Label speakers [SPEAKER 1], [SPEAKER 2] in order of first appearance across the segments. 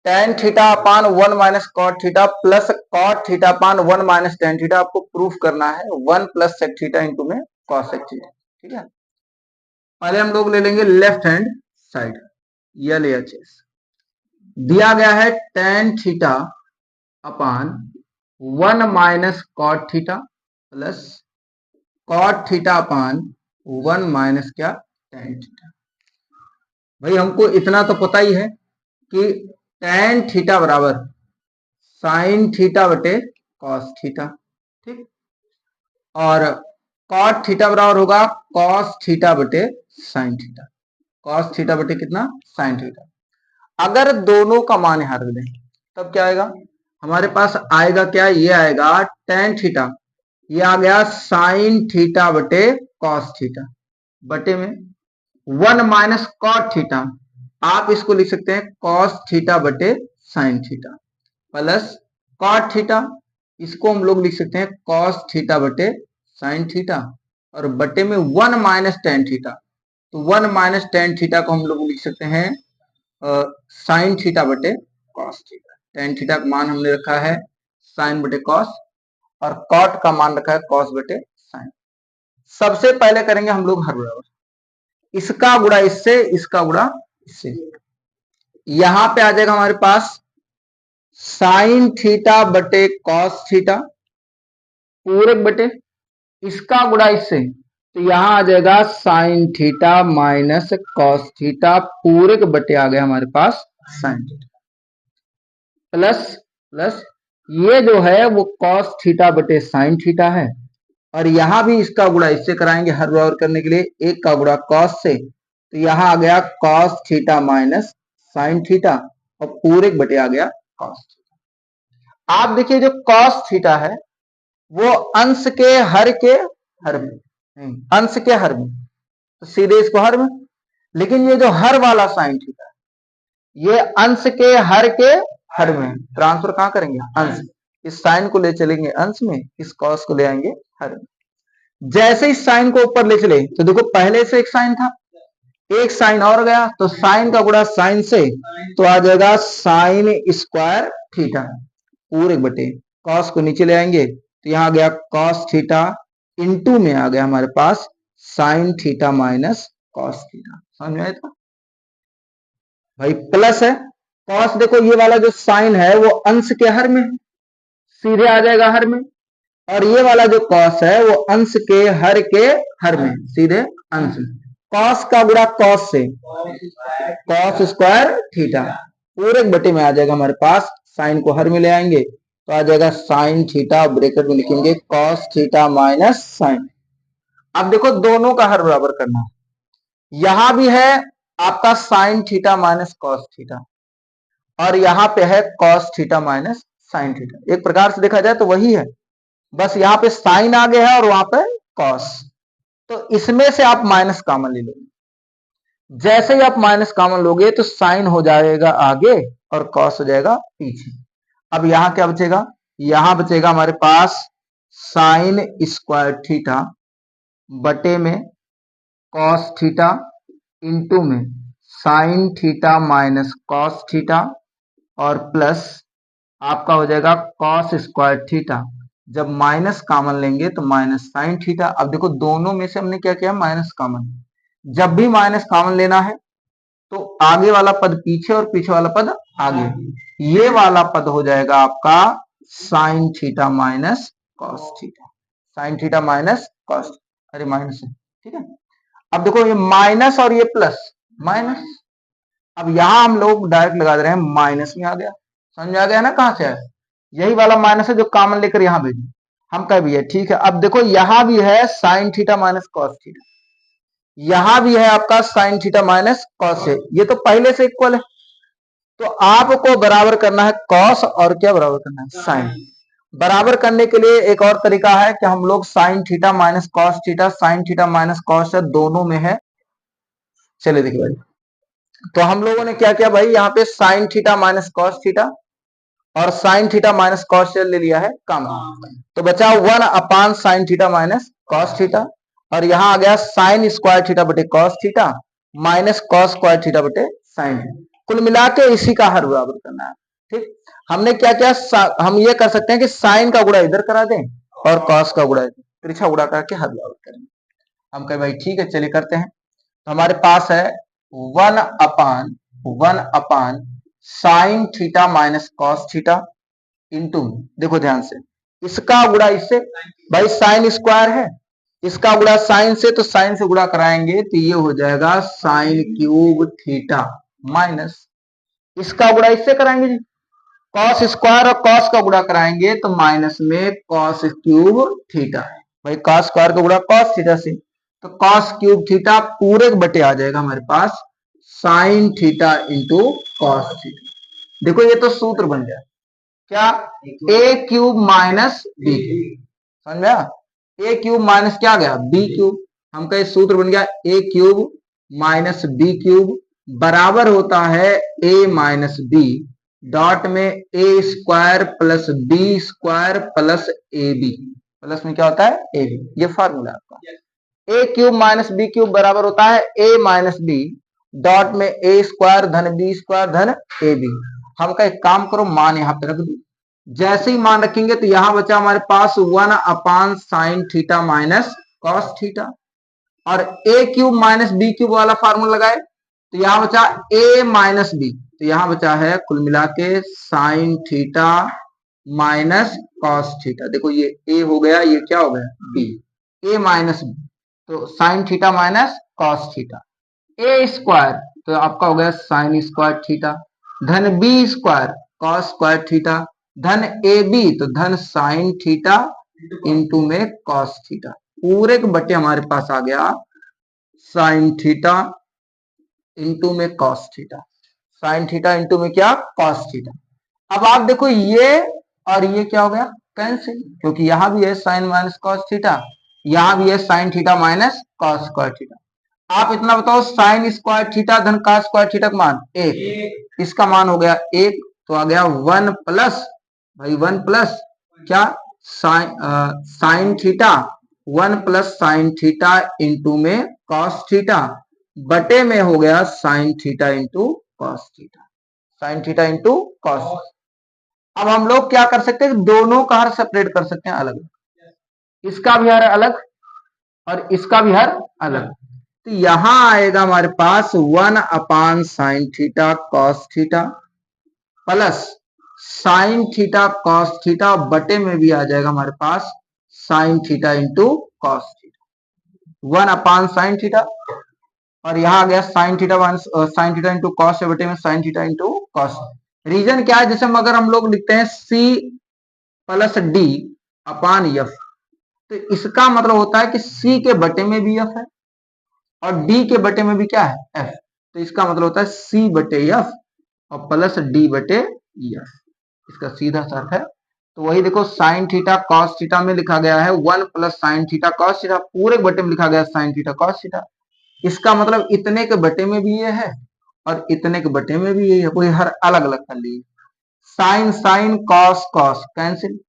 [SPEAKER 1] tan theta upon 1 minus cot theta plus cot theta upon 1 minus tan theta आपको proof करना है 1 plus sec theta into में cos सेक theta. ठीक है, पहले हम लोग ले लेंगे लेफ्ट हैंड साइड, LHS दिया गया है tan theta upon 1 minus cot theta plus cot theta upon 1 minus क्या tan थीटा। भाई हमको इतना तो पता ही है कि tan थीटा बराबर साइन थीटा बटे कॉस थीटा। ठीक, और कॉट थीटा बराबर होगा कॉस थीटा बटे साइन थीटा। कॉस थीटा बटे कितना साइन थीटा। अगर दोनों का मान यहां रख दें तब क्या आएगा, हमारे पास आएगा क्या, ये आएगा tan थीटा, ये आ गया साइन थीटा बटे कॉस थीटा बटे में 1 माइनस कॉट थीटा, आप इसको लिख सकते हैं कॉस थीटा बटे sine theta plus cot theta, इसको हम लोग लिख सकते हैं कॉस थीटा बटे साइन थीटा और बटे में 1 माइनस tan थीटा, तो 1 माइनस tan थीटा को हम लोग लिख सकते हैं साइन थीटा बटे कॉस थीटा। tan थीटा का मान हमने रखा है साइन बटे कॉस और कॉट का मान रखा है कॉस बटे साइन। सबसे पहले करेंगे हम लोग हर बराबर, इसका गुणा इससे, इसका गुणा इससे, यहां पे आ जाएगा हमारे पास साइन थीटा बटे कॉस थीटा पूरक बटे इसका गुणा इससे, तो यहां आ जाएगा sign theta minus cos theta पूरक बटे आ गया हमारे पास साइन थीटा प्लस प्लस ये जो है वो कॉस थीटा बटे साइन थीटा है और यहां भी इसका गुणा इससे कराएंगे हर बराबर करने के लिए, एक का गुणा कॉस से, तो यहां आ गया cos theta minus sign theta और पूरक बटे आ गया कॉस थीटा। आप देखिए जो कॉस थीटा है वो अंश के हर में, अंश के हर में, तो सीधे इसको हर में, लेकिन ये जो हर वाला साइन थीटा है ये अंश के हर में, ट्रांसफर कहां करेंगे अंश, इस साइन को ले चलेंगे अंश में, इस कॉस को ले आएंगे हर में। जैसे इस साइन को ऊपर ले चले तो देखो पहले से एक साइन था, एक साइन और गया, तो साइन का गुणा साइन से, तो आ जाएगा साइन स्क्वायर थीटा पूरे बटे कॉस को नीचे ले आएंगे, तो यहां आ गया कॉस थीटा इंटू में आ गया हमारे पास sine theta minus cos theta. समझ में आया था भाई, प्लस है कॉस, देखो ये वाला जो साइन है वो अंश के हर में सीधे आ जाएगा हर में, और ये वाला जो कॉस है वो अंश के हर में सीधे अंश में, कॉस का गुणा कॉस से, कॉस स्क्वायर थीटा पूरे बटे में आ जाएगा हमारे पास, साइन को हर में ले आएंगे तो आ जाएगा साइन थीटा, ब्रैकेट में लिखेंगे कॉस थीटा माइनस साइन। अब देखो दोनों का हर बराबर करना है, यहां भी है आपका sign theta minus cos theta और यहां पे है cos theta minus sine theta, एक प्रकार से देखा जाए तो वही है, बस यहाँ पे साइन आगे है और वहां पे कॉस, तो इसमें से आप माइनस कॉमन ले लोगे, जैसे ही आप माइनस कॉमन लोगे तो साइन हो जाएगा आगे और कॉस हो जाएगा पीछे। अब यहां क्या बचेगा, यहां बचेगा हमारे पास साइन स्क्वायर थीटा बटे में कॉस थीटा इंटू में sine theta minus cos theta और प्लस आपका हो जाएगा कॉस स्क्वायर थीटा, जब माइनस कॉमन लेंगे तो माइनस साइन थीटा। अब देखो दोनों में से हमने क्या किया माइनस कॉमन, जब भी माइनस कॉमन लेना है तो आगे वाला पद पीछे और पीछे वाला पद आगे, ये वाला पद हो जाएगा आपका sign theta minus cos theta, sine theta minus cos, अरे माइनस है ठीक है। अब देखो ये माइनस और ये प्लस माइनस, अब यहां हम लोग डायरेक्ट लगा दे रहे हैं माइनस में आ गया, समझ आ गया ना कहां से आया, यही वाला माइनस है जो कॉमन लेकर यहां भेजें हम कह भी है ठीक है। अब देखो यहां भी है sine theta minus cos theta, यहां भी है आपका साइन थीटा माइनस कॉस है, ये तो पहले से इक्वल है, तो आपको बराबर करना है कॉस और क्या बराबर करना है साइन। बराबर करने के लिए एक और तरीका है कि हम लोग sign theta minus cos theta, sine theta minus cos दोनों में है, चलिए देखिए भाई, तो हम लोगों ने क्या किया भाई, यहाँ पे sign theta minus cos theta और साइन थीटा माइनस कॉस ले लिया है कॉमन, तो बचा 1 अपान sign theta minus cos theta और यहां आ गया साइन स्क्वायर थीटा बटे cos theta minus cos square theta बटे साइन, कुल मिला के इसी का हर बराबर करना है। ठीक, हमने क्या किया, हम ये कर सकते हैं कि साइन का गुणा इधर करा दें और कॉस का गुणा तिरछा गुणा करके हर बराबर करेंगे। हम कहे भाई ठीक है, चलिए करते हैं। तो हमारे पास है 1/1 sign theta minus cos theta into, देखो ध्यान से, इसका गुणा इससे, भाई साइन स्क्वायर है, इसका गुणा साइन से, तो साइन से गुणा कराएंगे तो ये हो जाएगा साइन क्यूब थीटा माइनस, इसका गुणा इससे कराएंगे जी, कॉस स्क्वायर और कॉस का गुणा कराएंगे तो माइनस में कॉस क्यूब थीटा, भाई कॉस स्क्वायर का गुणा कॉस थीटा से, तो कॉस क्यूब थीटा पूरे बटे आ जाएगा हमारे पास sine theta into cos theta. देखो ये तो सूत्र बन गया क्या, A cube minus B cube, समझ में आया, ए क्यूब माइनस क्या गया बी क्यूब, हम कहे सूत्र बन गया A cube minus B cube बराबर होता है ए माइनस बी डॉट में A square plus B square plus A B, plus में क्या होता है ए बी, ये फॉर्मूला आपका। A cube minus B cube बराबर होता है ए माइनस बी डॉट में ए स्क्वायर धन बी स्क्वायर धन ए बी। हम का एक काम करो, मान यहां पे रख दो, जैसे ही मान रखेंगे तो यहां बचा हमारे पास 1/sin theta minus cos theta, और ए क्यूब माइनस बी क्यूब वाला फार्मूला लगाए तो यहां बचा ए माइनस बी, तो यहां बचा है कुल मिला के sine theta minus cos theta. देखो ये ए हो गया, ये क्या हो गया बी, ए माइनस बी, तो sine theta minus cos theta, A square तो आपका हो गया साइन स्क्वायर थीटा धन B square cos square theta धन ए बी तो धन साइन थीटा इंटू में कॉस थीटा, पूरे के बटे हमारे पास आ गया साइन थीटा इंटू में cos theta, sine theta into में क्या कॉस थीटा। अब आप देखो ये और ये क्या हो गया कैंसिल, क्योंकि यहां भी है साइन माइनस कॉस थीटा, यहां भी है sine theta minus cos square theta. आप इतना बताओ, साइन स्क्वायर थीटा धन कॉस स्क्वायर थीटा का मान एक, इसका मान हो गया एक, तो आ गया 1 प्लस, भाई 1 प्लस क्या sine theta 1 plus sine theta into में कॉस थीटा बटे में हो गया sine theta into cos theta, sine theta into cos. अब हम लोग क्या कर सकते हैं, दोनों का हर सेपरेट कर सकते हैं अलग, इसका भी हर अलग और इसका भी हर अलग, तो यहां आएगा हमारे पास 1/sin theta cos theta plus sine theta cos theta बटे में भी आ जाएगा हमारे पास sine theta into cos theta, 1/sin theta और यहां आ गया sine theta sine theta into cos बटे में sine theta into cos. Reason क्या है, जैसे अगर हम लोग लिखते हैं C plus D upon F, तो इसका मतलब होता है कि सी के बटे में भी एफ है और डी के बटे में भी क्या है एफ, तो इसका मतलब होता है सी बटे एफ और प्लस डी बटे एफ, इसका सीधा सा अर्थ है। तो वही देखो साइन थीटा कॉस थीटा में लिखा गया है 1 plus sine theta cos theta, पूरे बटे में लिखा गया साइन थीटा कॉस थीटा, इसका मतलब इतने के बटे में भी ये है और इतने के बटे में भी ये है, कोई हर अलग अलग कर लिए, sine sine cos cos cancel,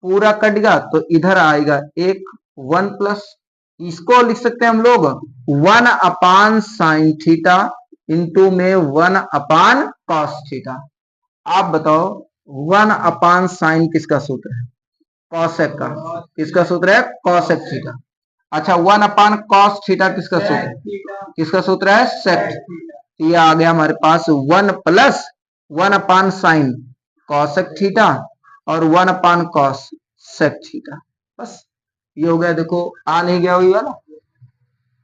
[SPEAKER 1] पूरा कट गया तो इधर आएगा एक 1 प्लस, इसको लिख सकते हैं हम लोग 1/sin थीटा इंटू में 1/cos थीटा। आप बताओ 1/sin किसका सूत्र है, कॉसेक का, किसका सूत्र है कॉसेक थीटा। अच्छा 1/cos थीटा किसका सूत्र है, किसका सूत्र है सेक, ये आ गया हमारे पास 1 प्लस 1/sin कॉसेक थीटा और 1/cos सेक थीटा, बस ये हो गया। देखो आ नहीं गया वही वाला,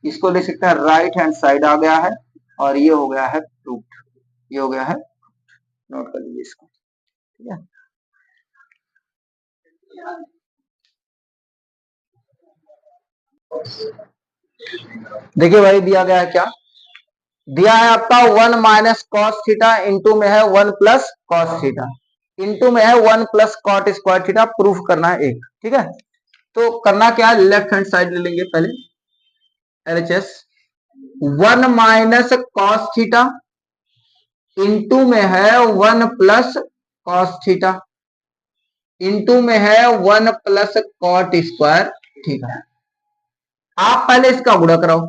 [SPEAKER 1] इसको ले सकते हैं राइट हैंड साइड आ गया है और ये हो गया है प्रूफ, ये हो गया है, नोट कर लीजिए इसको, ठीक है। देखिए भाई दिया गया है क्या, दिया है आपका 1 माइनस कॉस थीटा इंटू में है 1 प्लस कॉस थीटा इंटू में है 1 plus cot square theta, proof करना है एक, ठीक है। तो करना क्या है, लेफ्ट हैंड साइड ले लेंगे पहले, LHS 1 minus cos theta into में है 1 प्लस कॉस थीटा इंटू में है 1 प्लस कॉट स्क्वायर थीटा। आप पहले इसका गुणा कराओ,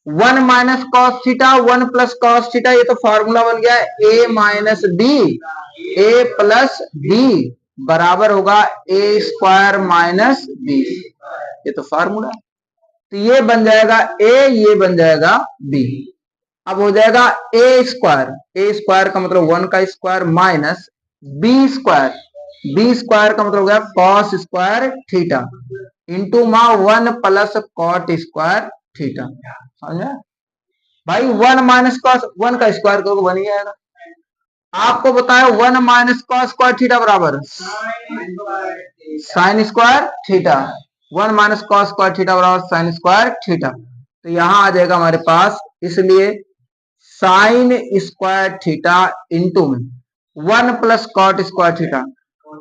[SPEAKER 1] 1 minus cos theta 1 plus cos theta, ये तो फॉर्मूला बन गया ए माइनस डी, ए प्लस डी बराबर होगा ए स्क्वायर माइनस बी, ये तो फॉर्मूला। तो ये बन जाएगा ए, ये बन जाएगा बी। अब हो जाएगा ए स्क्वायर का मतलब 1 का स्क्वायर माइनस बी स्क्वायर का मतलब हो गया कॉस स्क्वायर थीटा इंटू मा 1 प्लस कॉट स्क्वायर थीटा। समझ भाई 1 माइनस कॉस 1 का स्क्वायर करोगे बन ही जाएगा। आपको बताया 1 माइनस कॉस स्क्वायर थीटा बराबर sign square theta, 1 minus cos square theta बराबर साइन स्क्वायर थीटा। तो यहां आ जाएगा हमारे पास, इसलिए साइन स्क्वायर थीटा इंटू में 1 प्लस कॉट स्क्वायर थीटा।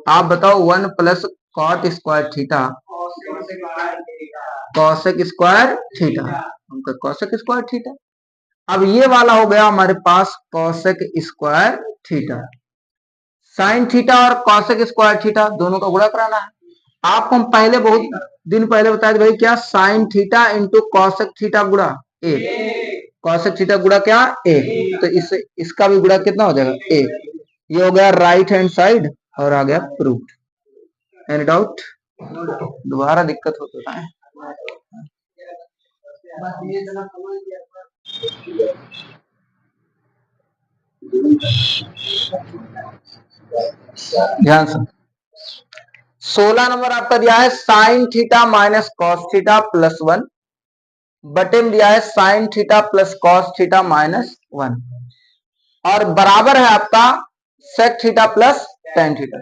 [SPEAKER 1] आप बताओ 1 plus cot square theta cosec square theta, cosec square theta. अब ये वाला हो गया हमारे पास cosec square theta. Sine theta और कॉसेक स्क्वायर थीटा दोनों का गुणा कराना है। आपको हम पहले बहुत दिन पहले बताया भाई क्या, sign theta into cosec theta गुणा ए, कॉसेक थीटा गुणा क्या ए, तो इससे इसका भी गुणा कितना हो जाएगा ए। ये हो गया राइट हैंड साइड और आ गया प्रूफ। Any doubt? दोबारा दिक्कत होता है। ध्यान से 16 नंबर आपका दिया है sine theta minus cos theta plus 1 बटे में दिया है sine theta plus cos theta minus 1 और बराबर है आपका sec theta plus tan theta.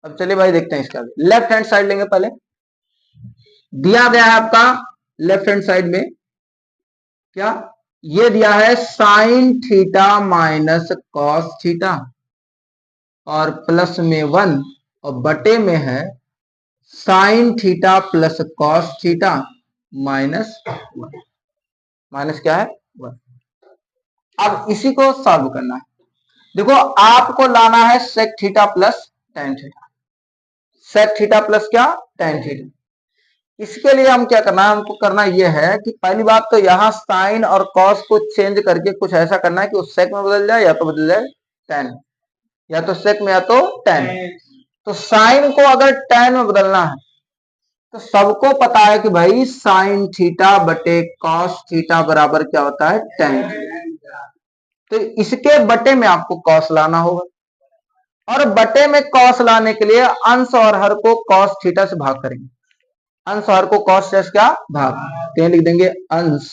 [SPEAKER 1] अब चलिए भाई देखते हैं इसका, लेफ्ट हैंड साइड लेंगे। पहले दिया गया है आपका लेफ्ट हैंड साइड में क्या, ये दिया है sine theta minus cos theta और प्लस में 1 और बटे में है sine theta plus cos theta minus 1, minus क्या है 1। अब इसी को सॉल्व करना है। देखो आपको लाना है sec theta plus tan theta, sec theta plus क्या टेन थीटा। इसके लिए हम क्या करना है, हमको करना यह है कि पहली बात तो यहाँ साइन और कॉस को चेंज करके कुछ ऐसा करना है कि उस सेक में बदल जाए या तो बदल जाए टेन, या तो सेक में या तो टेन। तो साइन को अगर टेन में बदलना है तो सबको पता है कि भाई साइन थीटा बटे कॉस थीटा बराबर क्या होता है टेन थीटा। तो इसके बटे में आपको कॉस लाना होगा और बटे में कॉस लाने के लिए अंश और हर को कॉस थीटा से भाग करेंगे। अंश और को कॉस से क्या भाग, तो लिख देंगे अंश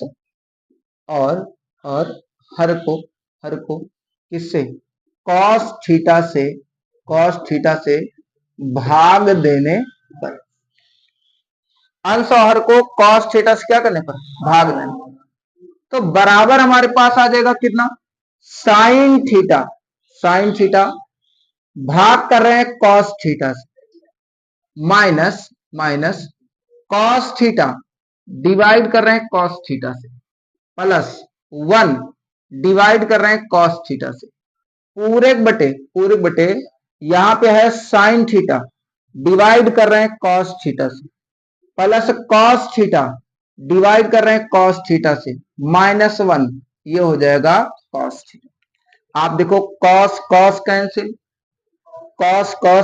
[SPEAKER 1] और हर को किससे कॉस थीटा से भाग देने पर, अंश और हर को कॉस थीटा से क्या करने पर भाग देने पर। तो बराबर हमारे पास आ जाएगा कितना, साइन थीटा भाग कर रहे हैं कॉस थीटा से माइनस कॉस थीटा डिवाइड कर रहे हैं कॉस थीटा से प्लस 1 डिवाइड कर रहे हैं कॉस थीटा से, पूरे बटे यहां पे है साइन थीटा डिवाइड कर रहे हैं कॉस थीटा से प्लस कॉस थीटा डिवाइड कर रहे हैं कॉस थीटा से माइनस 1, ये हो जाएगा कॉस थीटा। आप देखो कॉस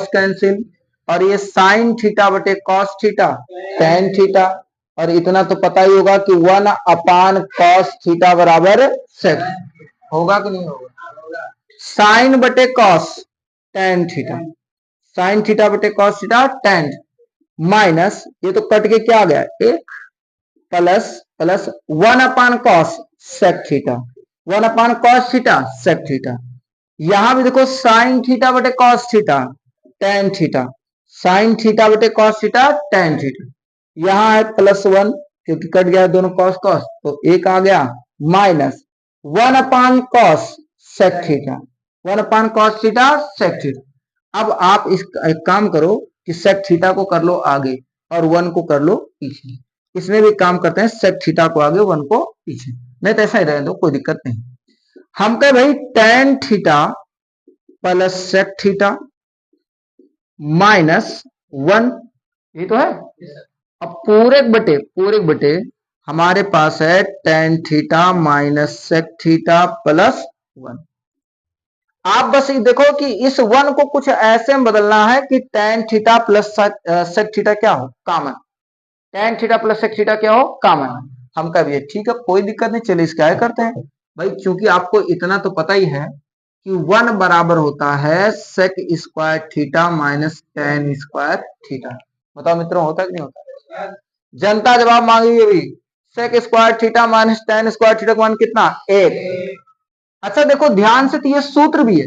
[SPEAKER 1] कैंसिल और ये साइन थीटा बटे कॉस थीटा टेन थीटा, और इतना तो पता ही होगा कि 1 अपान कॉस थीटा बराबर सेक होगा कि नहीं होगा। साइन बटे cos tan theta, sine theta बटे कॉस थीटा टेन माइनस ये तो कट के क्या आ गया एक प्लस 1 अपान कॉस सेक theta, 1 upon cos theta sec theta. यहां भी देखो साइन थीटा बटे cos theta tan theta, sine theta बटे कॉस थीटा टेन थीटा। यहां है प्लस 1 क्योंकि कट गया दोनों कॉस तो एक आ गया माइनस 1 अपान कॉस सेक theta, 1 upon cos theta sec theta. अब आप एक काम करो कि सेक थीटा को कर लो आगे और 1 को कर लो पीछे। इसमें भी काम करते हैं, सेक थीटा को आगे 1 को पीछे, नहीं तो ऐसा ही रहने दो कोई दिक्कत नहीं। हम कहे भाई tan theta plus sec theta minus 1, ये तो है अब पूरे बटे हमारे पास है tan theta minus sec theta plus 1। आप बस ये देखो कि इस 1 को कुछ ऐसे में बदलना है कि tan theta plus sec theta क्या हो, common. tan theta plus sec theta क्या हो, कॉमन। हम कह दिए ठीक है, कोई दिक्कत नहीं, चलिए इसका करते हैं भाई। क्योंकि आपको इतना तो पता ही है कि 1 बराबर होता है sec square theta minus tan square theta. बताओ मित्रों, होता कि नहीं होता? जनता जवाब मांगी अभी। sec square theta minus tan square theta का मान कितना, 1। अच्छा देखो ध्यान से, तो ये सूत्र भी है,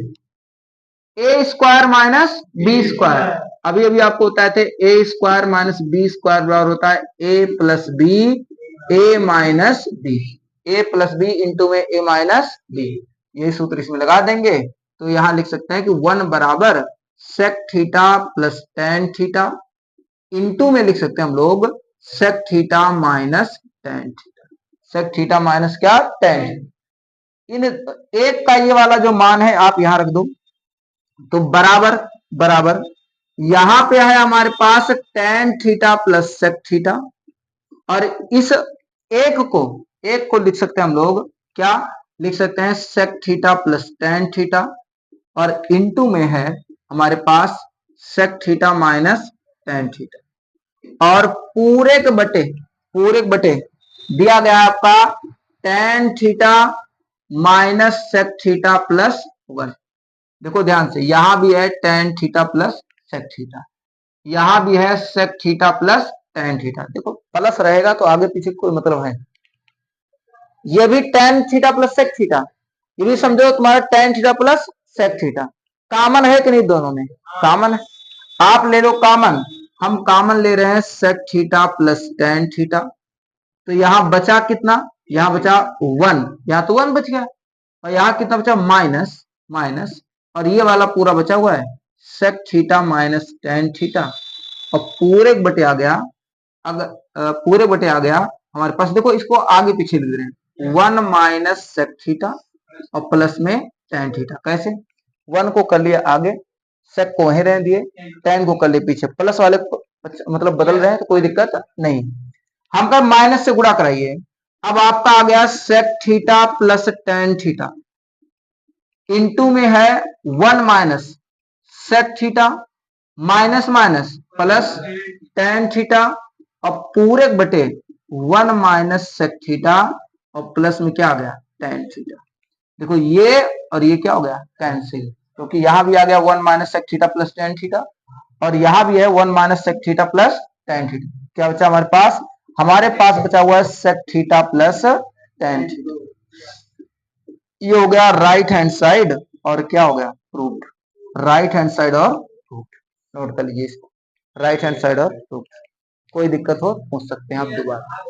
[SPEAKER 1] ए स्क्वायर माइनस बी स्क्वायर। अभी अभी आपको बताए थे ए स्क्वायर माइनस बी स्क्वायर बराबर होता है ए plus B, A minus B. A plus B into में ए माइनस बी, ये सूत्र इसमें लगा देंगे तो यहां लिख सकते हैं कि 1 बराबर sec theta plus tan theta, into में लिख सकते हैं हम लोग sec theta minus tan theta. Sec theta minus क्या, tan। इन एक का ये वाला जो मान है आप यहां रख दो, तो बराबर बराबर यहां पे है हमारे पास tan theta plus sec theta, और इस एक को लिख सकते हैं हम लोग, क्या लिख सकते हैं, sec theta plus tan theta, और इनटू में है हमारे पास sec theta minus tan theta, और पूरे के बटे दिया गया आपका tan theta minus sec theta plus 1। देखो ध्यान से, यहां भी है tan theta plus sec theta, यहां भी है sec theta plus tan theta. देखो प्लस रहेगा तो आगे पीछे कोई मतलब है। ये भी tan theta plus sec theta, ये भी समझो तुम्हारा tan theta plus sec theta. Common है कि नहीं, दोनों में कॉमन है। आप ले लो कॉमन, हम कॉमन ले रहे हैं sec theta plus tan theta, तो यहां बचा कितना, यहां बचा 1, यहां तो 1 बच गया, और यहां कितना बचा, माइनस माइनस, और ये वाला पूरा बचा हुआ है sec theta minus tan theta, और पूरे बटे आ गया। अगर पूरे बटे आ गया हमारे पास, देखो इसको आगे पीछे लिख रहे हैं, 1 माइनस सेक थीटा और प्लस में tan थीटा। कैसे, 1 को कर लिया आगे, सेक को वहीं रहने दिए, tan को कर लिए पीछे, प्लस वाले को मतलब बदल रहे हैं तो कोई दिक्कत नहीं। हम कर माइनस से गुणा कराइए, अब आपका आ गया sec theta plus tan theta, into में है 1 minus sec theta minus minus plus tan theta, और पूरे बटे 1 माइनस सेक थीटा, और प्लस में क्या आ गया, tan थीटा। देखो ये और ये क्या हो गया, कैंसिल, क्योंकि यहां भी आ गया 1 minus sec theta plus tan theta, और यहां भी है 1 minus sec theta plus tan theta. क्या बचा हमारे पास बचा हुआ है sec theta plus tan theta. ये हो गया राइट हैंड साइड, और क्या हो गया, प्रूफ। राइट हैंड साइड और प्रूफ, नोट कर लीजिए इसको, राइट हैंड साइड और प्रूफ। कोई दिक्कत हो पूछ सकते हैं आप दोबारा।